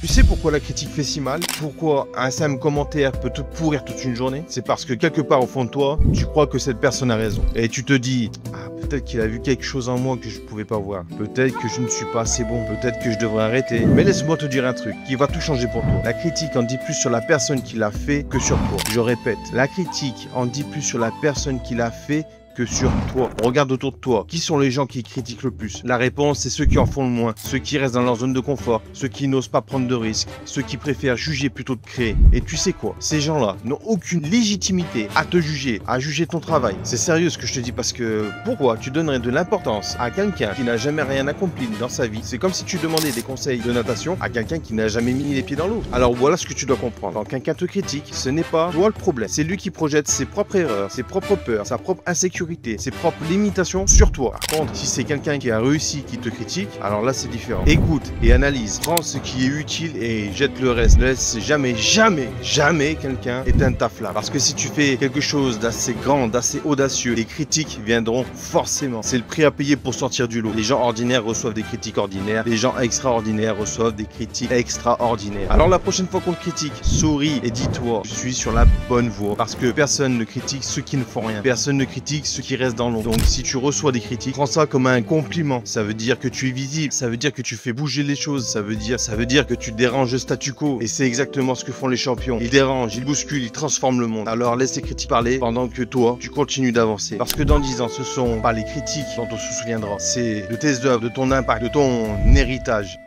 Tu sais pourquoi la critique fait si mal? Pourquoi un simple commentaire peut te pourrir toute une journée? C'est parce que quelque part au fond de toi, tu crois que cette personne a raison. Et tu te dis, ah, peut-être qu'il a vu quelque chose en moi que je ne pouvais pas voir. Peut-être que je ne suis pas assez bon. Peut-être que je devrais arrêter. Mais laisse-moi te dire un truc qui va tout changer pour toi. La critique en dit plus sur la personne qui l'a fait que sur toi. Je répète, la critique en dit plus sur la personne qui l'a fait que sur toi. Regarde autour de toi. Qui sont les gens qui critiquent le plus? La réponse, c'est ceux qui en font le moins. Ceux qui restent dans leur zone de confort. Ceux qui n'osent pas prendre de risques. Ceux qui préfèrent juger plutôt que créer. Et tu sais quoi? Ces gens-là n'ont aucune légitimité à te juger, à juger ton travail. C'est sérieux ce que je te dis parce que pourquoi tu donnerais de l'importance à quelqu'un qui n'a jamais rien accompli dans sa vie? C'est comme si tu demandais des conseils de natation à quelqu'un qui n'a jamais mis les pieds dans l'eau. Alors voilà ce que tu dois comprendre. Quand quelqu'un te critique, ce n'est pas toi le problème. C'est lui qui projette ses propres erreurs, ses propres peurs, sa propre insécurité, ses propres limitations sur toi. Par contre, si c'est quelqu'un qui a réussi qui te critique, alors là c'est différent. Écoute et analyse, prends ce qui est utile et jette le reste. Ne laisse jamais quelqu'un éteindre ta flamme. Parce que si tu fais quelque chose d'assez grand, d'assez audacieux, les critiques viendront forcément. C'est le prix à payer pour sortir du lot. Les gens ordinaires reçoivent des critiques ordinaires, les gens extraordinaires reçoivent des critiques extraordinaires. Alors la prochaine fois qu'on te critique, souris et dis-toi, je suis sur la bonne voie. Parce que personne ne critique ceux qui ne font rien. Personne ne critique ceux qui restent dans l'ombre. Donc si tu reçois des critiques, prends ça comme un compliment. Ça veut dire que tu es visible, ça veut dire que tu fais bouger les choses, ça veut dire que tu déranges le statu quo. Et c'est exactement ce que font les champions. Ils dérangent, ils bousculent, ils transforment le monde. Alors laisse les critiques parler pendant que toi, tu continues d'avancer. Parce que dans 10 ans, ce sont pas les critiques dont on se souviendra. C'est de tes œuvres, de ton impact, de ton héritage.